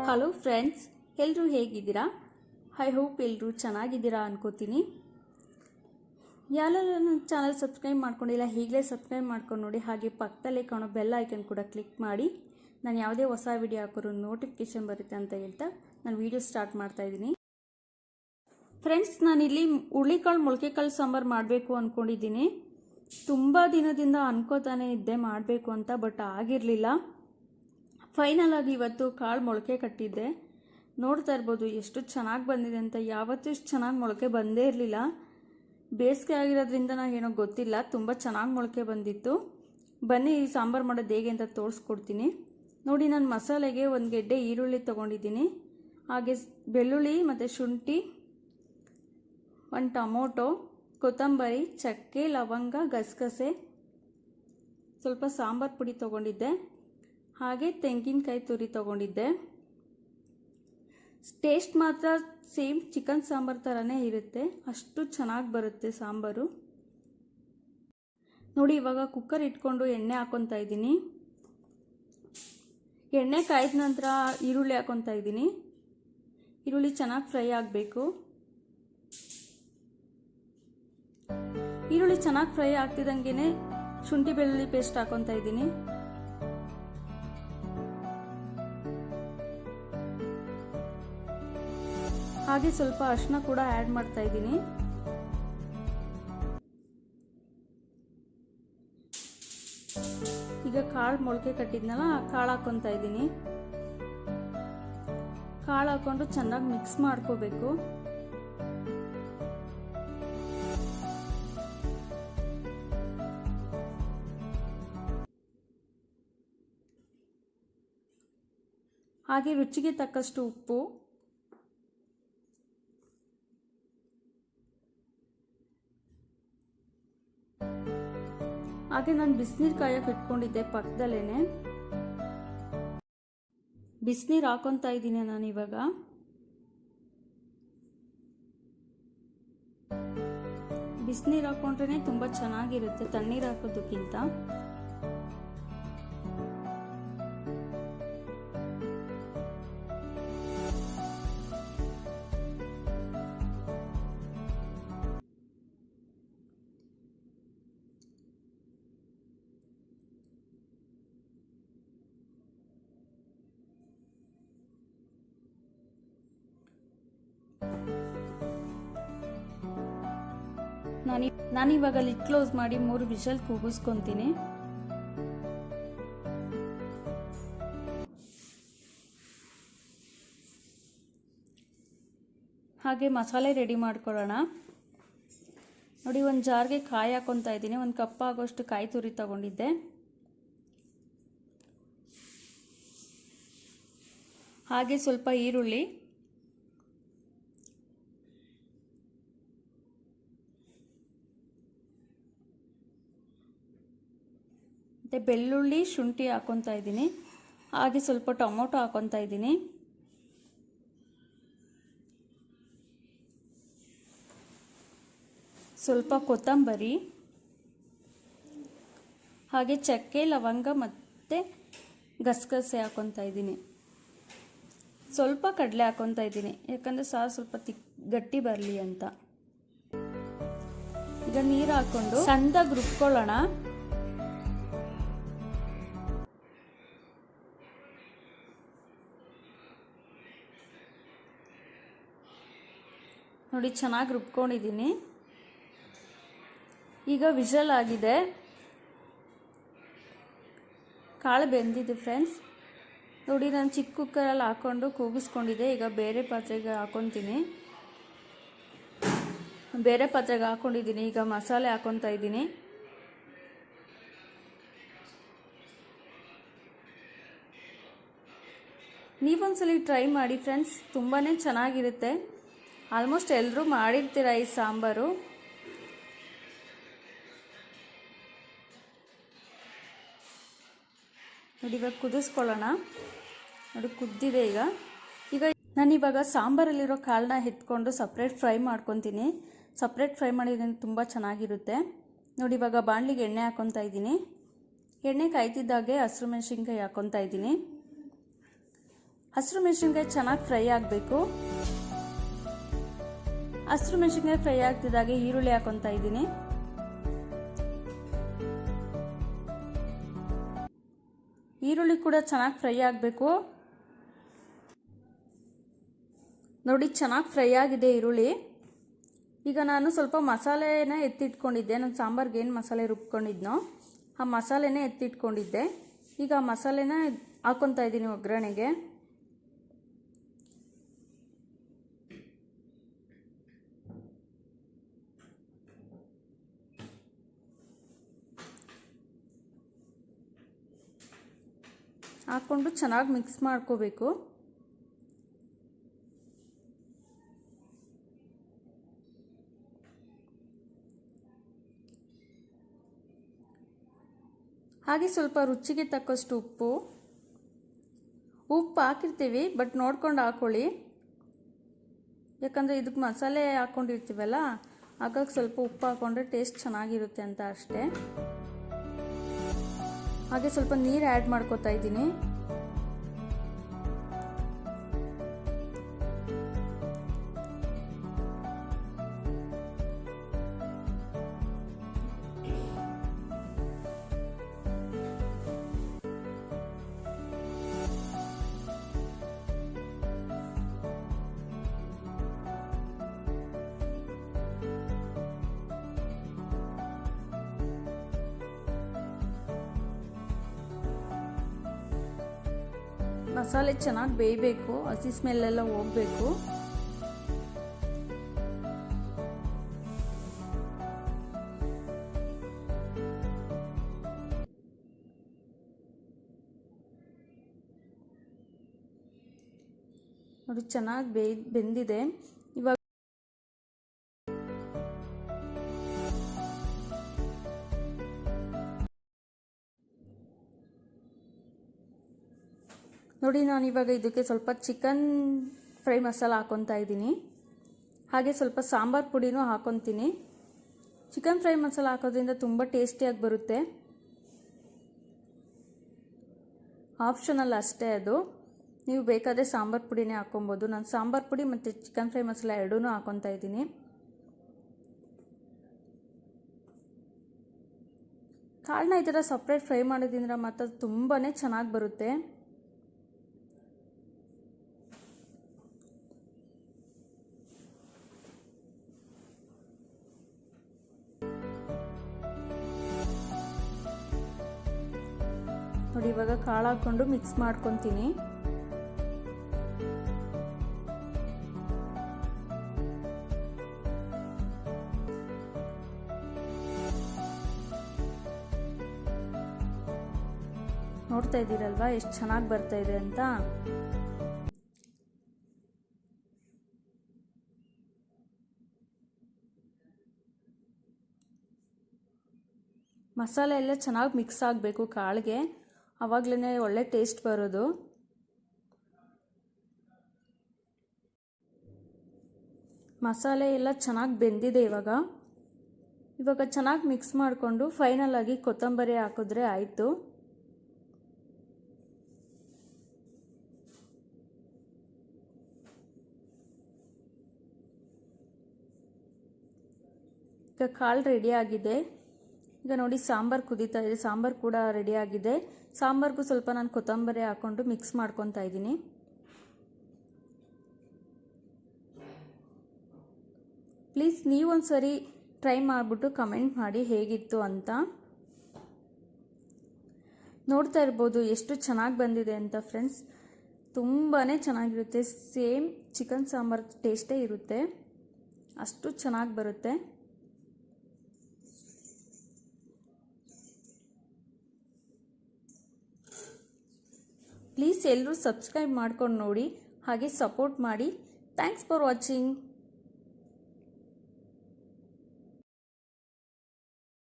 Hello friends, ಎಲ್ಲರೂ ಹೇಗಿದ್ದೀರಾ? I hope ಎಲ್ಲರೂ ಚೆನ್ನಾಗಿದ್ದೀರಾ ಅನ್ಕೋತೀನಿ. ಯಾರೆಲ್ಲ ನನ್ನ ಚಾನಲ್ ಸಬ್ಸ್ಕ್ರೈಬ್ ಮಾಡ್ಕೊಂಡಿಲ್ಲ ಈಗಲೇ ಸಬ್ಸ್ಕ್ರೈಬ್ ಮಾಡ್ಕೊಂಡು ನೋಡಿ. ಹಾಗೆ ಪಕ್ಕದಲ್ಲೇ ಕಾಣೋ ಬೆಲ್ ಐಕನ್ ಕೂಡ ಕ್ಲಿಕ್ ಮಾಡಿ. ನಾನು ಯಾವುದೇ ಹೊಸ ವಿಡಿಯೋ ಹಾಕೋರು ನೋಟಿಫಿಕೇಶನ್ ಬರುತ್ತೆ ಅಂತ ಹೇಳ್ತಾ ನಾನು ವಿಡಿಯೋ ಸ್ಟಾರ್ಟ್ ಮಾಡ್ತಾ ಇದ್ದೀನಿ. ಫ್ರೆಂಡ್ಸ್, ನಾನಿಲ್ಲಿ ಹುಳಿಕಾಳು ಮೊಳಕೆಕಾಳು ಸಾಂಬಾರು ಮಾಡಬೇಕು ಅಂದ್ಕೊಂಡಿದ್ದೀನಿ. ತುಂಬ ದಿನದಿಂದ ಅನ್ಕೋತಾನೆ ಇದ್ದೆ ಮಾಡಬೇಕು ಅಂತ, ಬಟ್ ಆಗಿರಲಿಲ್ಲ. ಫೈನಲ್ ಆಗಿ ಇವತ್ತು ಕಾಳು ಮೊಳಕೆ ಕಟ್ಟಿದ್ದೆ. ನೋಡ್ತಾ ಇರ್ಬೋದು ಎಷ್ಟು ಚೆನ್ನಾಗಿ ಬಂದಿದೆ ಅಂತ. ಯಾವತ್ತೂ ಇಷ್ಟು ಚೆನ್ನಾಗಿ ಮೊಳಕೆ ಬಂದೇ ಇರಲಿಲ್ಲ. ಬೇಸಿಗೆ ಆಗಿರೋದ್ರಿಂದ ಏನೋ ಗೊತ್ತಿಲ್ಲ, ತುಂಬ ಚೆನ್ನಾಗಿ ಮೊಳಕೆ ಬಂದಿತ್ತು. ಬನ್ನಿ ಈ ಸಾಂಬಾರು ಮಾಡೋದು ಹೇಗೆ ಅಂತ ತೋರಿಸ್ಕೊಡ್ತೀನಿ ನೋಡಿ. ನಾನು ಮಸಾಲೆಗೆ ಒಂದು ಗೆಡ್ಡೆ ಈರುಳ್ಳಿ ತೊಗೊಂಡಿದ್ದೀನಿ, ಹಾಗೆ ಬೆಳ್ಳುಳ್ಳಿ ಮತ್ತು ಶುಂಠಿ, ಒಂದು ಟೊಮೊಟೊ, ಕೊತ್ತಂಬರಿ, ಚಕ್ಕೆ, ಲವಂಗ, ಗಸಗಸೆ, ಸ್ವಲ್ಪ ಸಾಂಬಾರು ಪುಡಿ ತೊಗೊಂಡಿದ್ದೆ, ಹಾಗೆ ತೆಂಗಿನಕಾಯಿ ತುರಿ ತೊಗೊಂಡಿದ್ದೆ. ಟೇಸ್ಟ್ ಮಾತ್ರ ಸೇಮ್ ಚಿಕನ್ ಸಾಂಬಾರು ಥರನೇ ಇರುತ್ತೆ, ಅಷ್ಟು ಚೆನ್ನಾಗಿ ಬರುತ್ತೆ ಸಾಂಬಾರು ನೋಡಿ. ಇವಾಗ ಕುಕ್ಕರ್ ಇಟ್ಕೊಂಡು ಎಣ್ಣೆ ಹಾಕೊತಾ ಇದ್ದೀನಿ. ಎಣ್ಣೆ ಕಾಯ್ದ ನಂತರ ಈರುಳ್ಳಿ ಹಾಕೊತಾ ಇದ್ದೀನಿ. ಈರುಳ್ಳಿ ಚೆನ್ನಾಗಿ ಫ್ರೈ ಆಗಬೇಕು. ಈರುಳ್ಳಿ ಚೆನ್ನಾಗಿ ಫ್ರೈ ಆಗ್ತಿದ್ದಂಗೆ ಶುಂಠಿ ಬೆಳ್ಳುಳ್ಳಿ ಪೇಸ್ಟ್ ಹಾಕೊತಾ ಇದ್ದೀನಿ. ಹಾಗೆ ಸ್ವಲ್ಪ ಅರಿಶಿನ ಕೂಡ ಆ್ಯಡ್ ಮಾಡ್ತಾ ಇದ್ದೀನಿ. ಈಗ ಕಾಳು ಮೊಳಕೆ ಕಟ್ಟಿದ್ನಲ್ಲ, ಆ ಕಾಳು ಹಾಕೊತಾ ಇದ್ದೀನಿ. ಕಾಳು ಹಾಕೊಂಡು ಚೆನ್ನಾಗಿ ಮಿಕ್ಸ್ ಮಾಡ್ಕೋಬೇಕು. ಹಾಗೆ ರುಚಿಗೆ ತಕ್ಕಷ್ಟು ಉಪ್ಪು, ಹಾಗೆ ನಾನು ಬಿಸಿನೀರು ಕಾಯಕ್ಕೆ ಇಟ್ಕೊಂಡಿದ್ದೆ ಪಕ್ಕದಲ್ಲೇನೆ. ಬಿಸಿನೀರು ಹಾಕೊತಾ ಇದ್ದೀನಿ ನಾನು ಇವಾಗ. ಬಿಸಿನೀರು ಹಾಕೊಂಡ್ರೆ ತುಂಬ ಚೆನ್ನಾಗಿರುತ್ತೆ ತಣ್ಣೀರು ಹಾಕೋದಕ್ಕಿಂತ. ನಾನಿವಾಗ ಲಿಡ್ ಕ್ಲೋಸ್ ಮಾಡಿ 3 ವಿಷಲ್ ಕೂಗಿಸ್ಕೊಂತೀನಿ. ಹಾಗೆ ಮಸಾಲೆ ರೆಡಿ ಮಾಡ್ಕೊಳ್ಳೋಣ ನೋಡಿ. ಒಂದು ಜಾರ್ಗೆ ಕಾಯಿ ಹಾಕೊತಾ ಇದ್ದೀನಿ. ಒಂದು ಕಪ್ ಆಗೋಷ್ಟು ಕಾಯಿ ತುರಿ ತಗೊಂಡಿದ್ದೆ. ಹಾಗೆ ಸ್ವಲ್ಪ ಈರುಳ್ಳಿ, ಮತ್ತು ಬೆಳ್ಳುಳ್ಳಿ, ಶುಂಠಿ ಹಾಕೊತಾ ಇದ್ದೀನಿ. ಹಾಗೆ ಸ್ವಲ್ಪ ಟೊಮೊಟೊ ಹಾಕೊತಾ ಇದ್ದೀನಿ. ಸ್ವಲ್ಪ ಕೊತ್ತಂಬರಿ, ಹಾಗೆ ಚಕ್ಕೆ, ಲವಂಗ ಮತ್ತು ಗಸಗಸೆ ಹಾಕೊತಾ ಇದ್ದೀನಿ. ಸ್ವಲ್ಪ ಕಡಲೆ ಹಾಕೊತಾ ಇದ್ದೀನಿ, ಯಾಕಂದರೆ ಸಾರು ಸ್ವಲ್ಪ ಗಟ್ಟಿ ಬರಲಿ ಅಂತ. ಈಗ ನೀರು ಹಾಕ್ಕೊಂಡು ಸಣ್ಣದಾಗಿ ರುಬ್ಕೊಳ್ಳೋಣ. ನೋಡಿ ಚೆನ್ನಾಗಿ ರುಬ್ಕೊಂಡಿದ್ದೀನಿ. ಈಗ ವಿಷಲ್ ಆಗಿದೆ, ಕಾಳು ಬೆಂದಿದೆ ಫ್ರೆಂಡ್ಸ್ ನೋಡಿ. ನಾನು ಚಿಕ್ಕ ಕುಕ್ಕರಲ್ಲಿ ಹಾಕ್ಕೊಂಡು ಕೂಗಿಸ್ಕೊಂಡಿದ್ದೆ. ಈಗ ಬೇರೆ ಪಾತ್ರೆಗೆ ಹಾಕ್ಕೊತೀನಿ. ಬೇರೆ ಪಾತ್ರೆಗೆ ಹಾಕ್ಕೊಂಡಿದ್ದೀನಿ. ಈಗ ಮಸಾಲೆ ಹಾಕ್ಕೊತಾ ಇದ್ದೀನಿ. ನೀವೊಂದ್ಸಲಿ ಟ್ರೈ ಮಾಡಿ ಫ್ರೆಂಡ್ಸ್, ತುಂಬಾ ಚೆನ್ನಾಗಿರುತ್ತೆ. ಆಲ್ಮೋಸ್ಟ್ ಎಲ್ಲರೂ ಮಾಡಿರ್ತೀರ ಈ ಸಾಂಬಾರು. ನೋಡಿ ಇವಾಗ ಕುದಿಸ್ಕೊಳ್ಳೋಣ. ನೋಡಿ ಕುದ್ದಿದೆ. ಈಗ ನಾನಿವಾಗ ಸಾಂಬಾರಲ್ಲಿರೋ ಕಾಳನ್ನ ಎತ್ಕೊಂಡು ಸಪ್ರೇಟ್ ಫ್ರೈ ಮಾಡ್ಕೊತೀನಿ. ಸಪ್ರೇಟ್ ಫ್ರೈ ಮಾಡಿದ್ರೆ ತುಂಬ ಚೆನ್ನಾಗಿರುತ್ತೆ ನೋಡಿ. ಇವಾಗ ಬಾಣಲಿಗೆ ಎಣ್ಣೆ ಹಾಕ್ಕೊತಾ ಇದ್ದೀನಿ. ಎಣ್ಣೆ ಕಾಯ್ತಿದ್ದಾಗೆ ಹಸಿರು ಮೆಣಸಿನ್ಕಾಯಿ ಹಾಕ್ಕೊತಾ ಇದ್ದೀನಿ. ಹಸಿರು ಮೆಣಸಿನ್ಕಾಯಿ ಚೆನ್ನಾಗಿ ಫ್ರೈ ಆಗಬೇಕು. ಹಸಿರು ಮೆಣಸಿನ್ಕಾಯಿ ಫ್ರೈ ಆಗ್ತಿದ್ದಾಗೆ ಈರುಳ್ಳಿ ಹಾಕೊತಾ ಇದ್ದೀನಿ. ಈರುಳ್ಳಿ ಕೂಡ ಚೆನ್ನಾಗಿ ಫ್ರೈ ಆಗಬೇಕು. ನೋಡಿ ಚೆನ್ನಾಗಿ ಫ್ರೈ ಆಗಿದೆ ಈರುಳ್ಳಿ. ಈಗ ನಾನು ಸ್ವಲ್ಪ ಮಸಾಲೆನ ಎತ್ತಿಟ್ಕೊಂಡಿದ್ದೆ. ನಾನು ಸಾಂಬಾರ್ಗೆ ಏನು ಮಸಾಲೆ ರುಬ್ಕೊಂಡಿದ್ನೋ ಆ ಮಸಾಲೆನೇ ಎತ್ತಿಟ್ಕೊಂಡಿದ್ದೆ. ಈಗ ಆ ಮಸಾಲೆನ ಹಾಕ್ಕೊತಾ ಇದ್ದೀನಿ ಒಗ್ಗರಣೆಗೆ. ಹಾಕ್ಕೊಂಡು ಚೆನ್ನಾಗಿ ಮಿಕ್ಸ್ ಮಾಡ್ಕೋಬೇಕು. ಹಾಗೆ ಸ್ವಲ್ಪ ರುಚಿಗೆ ತಕ್ಕಷ್ಟು ಉಪ್ಪು ಹಾಕಿರ್ತೀವಿ, ಬಟ್ ನೋಡ್ಕೊಂಡು ಹಾಕೊಳ್ಳಿ. ಯಾಕಂದರೆ ಇದಕ್ಕೆ ಮಸಾಲೆ ಹಾಕ್ಕೊಂಡಿರ್ತೀವಲ್ಲ, ಹಾಗಾಗಿ ಸ್ವಲ್ಪ ಉಪ್ಪು ಹಾಕ್ಕೊಂಡ್ರೆ ಟೇಸ್ಟ್ ಚೆನ್ನಾಗಿರುತ್ತೆ ಅಂತ ಅಷ್ಟೇ. ಹಾಗೆ ಸ್ವಲ್ಪ ನೀರು ಆ್ಯಡ್ ಮಾಡ್ಕೊತಾ ಇದ್ದೀನಿ. ಮಸಾಲೆ ಚೆನ್ನಾಗಿ ಬೇಯಬೇಕು, ಹಸಿ ಸ್ಮೆಲ್ಲೆಲ್ಲ ಹೋಗಬೇಕು. ನೋಡಿ ಚೆನ್ನಾಗಿ ಬೆಂದಿದೆ. ಇವಾಗ ನೋಡಿ ನಾನು ಇವಾಗ ಇದಕ್ಕೆ ಸ್ವಲ್ಪ ಚಿಕನ್ ಫ್ರೈ ಮಸಾಲ ಹಾಕ್ಕೊತಾ ಇದ್ದೀನಿ. ಹಾಗೆ ಸ್ವಲ್ಪ ಸಾಂಬಾರು ಪುಡಿನೂ ಹಾಕ್ಕೊತೀನಿ. ಚಿಕನ್ ಫ್ರೈ ಮಸಾಲ ಹಾಕೋದ್ರಿಂದ ತುಂಬ ಟೇಸ್ಟಿಯಾಗಿ ಬರುತ್ತೆ. ಆಪ್ಷನಲ್ ಅಷ್ಟೇ ಅದು. ನೀವು ಬೇಕಾದರೆ ಸಾಂಬಾರು ಪುಡಿನೇ ಹಾಕ್ಕೊಬೋದು. ನಾನು ಸಾಂಬಾರು ಪುಡಿ ಮತ್ತು ಚಿಕನ್ ಫ್ರೈ ಮಸಾಲ ಎರಡೂ ಹಾಕ್ಕೊತಾ ಇದ್ದೀನಿ. ಕಾಳನ್ನ ಈ ಥರ ಸಪ್ರೇಟ್ ಫ್ರೈ ಮಾಡೋದ್ರಿಂದ ಮಾತ್ರ ತುಂಬಾ ಚೆನ್ನಾಗಿ ಬರುತ್ತೆ. ನೋಡಿ ಇವಾಗ ಕಾಳು ಹಾಕ್ಕೊಂಡು ಮಿಕ್ಸ್ ಮಾಡ್ಕೊತೀನಿ. ನೋಡ್ತಾ ಇದ್ದೀರಲ್ವಾ ಎಷ್ಟು ಚೆನ್ನಾಗಿ ಬರ್ತಾ ಇದೆ ಅಂತ. ಮಸಾಲೆ ಎಲ್ಲ ಚೆನ್ನಾಗಿ ಮಿಕ್ಸ್ ಆಗಬೇಕು ಕಾಳಿಗೆ, ಆವಾಗಲೇ ಒಳ್ಳೆ ಟೇಸ್ಟ್ ಬರೋದು. ಮಸಾಲೆ ಎಲ್ಲ ಚೆನ್ನಾಗಿ ಬೆಂದಿದೆ. ಇವಾಗ ಚೆನ್ನಾಗಿ ಮಿಕ್ಸ್ ಮಾಡಿಕೊಂಡು ಫೈನಲ್ ಆಗಿ ಕೊತ್ತಂಬರಿ ಹಾಕಿದ್ರೆ ಆಯಿತು. ಈಗ ಕಾಳು ರೆಡಿ ಆಗಿದೆ. ಈಗ ನೋಡಿ ಸಾಂಬಾರು ಕುದೀತಾ ಇದೆ. ಸಾಂಬಾರು ಕೂಡ ರೆಡಿ ಆಗಿದೆ. ಸಾಂಬಾರ್ಗೂ ಸ್ವಲ್ಪ ನಾನು ಕೊತ್ತಂಬರಿ ಹಾಕ್ಕೊಂಡು ಮಿಕ್ಸ್ ಮಾಡ್ಕೊತಾ ಇದ್ದೀನಿ. ಪ್ಲೀಸ್ ನೀವೊಂದ್ಸರಿ ಟ್ರೈ ಮಾಡಿಬಿಟ್ಟು ಕಮೆಂಟ್ ಮಾಡಿ ಹೇಗಿತ್ತು ಅಂತ. ನೋಡ್ತಾ ಇರ್ಬೋದು ಎಷ್ಟು ಚೆನ್ನಾಗಿ ಬಂದಿದೆ ಅಂತ ಫ್ರೆಂಡ್ಸ್. ತುಂಬಾ ಚೆನ್ನಾಗಿರುತ್ತೆ. ಸೇಮ್ ಚಿಕನ್ ಸಾಂಬಾರು ಟೇಸ್ಟೇ ಇರುತ್ತೆ, ಅಷ್ಟು ಚೆನ್ನಾಗಿ ಬರುತ್ತೆ. ಪ್ಲೀಸ್ ಎಲ್ಲರೂ ಸಬ್ಸ್ಕ್ರೈಬ್ ಮಾಡ್ಕೊಂಡು ನೋಡಿ, ಹಾಗೆ ಸಪೋರ್ಟ್ ಮಾಡಿ. Thanks for watching.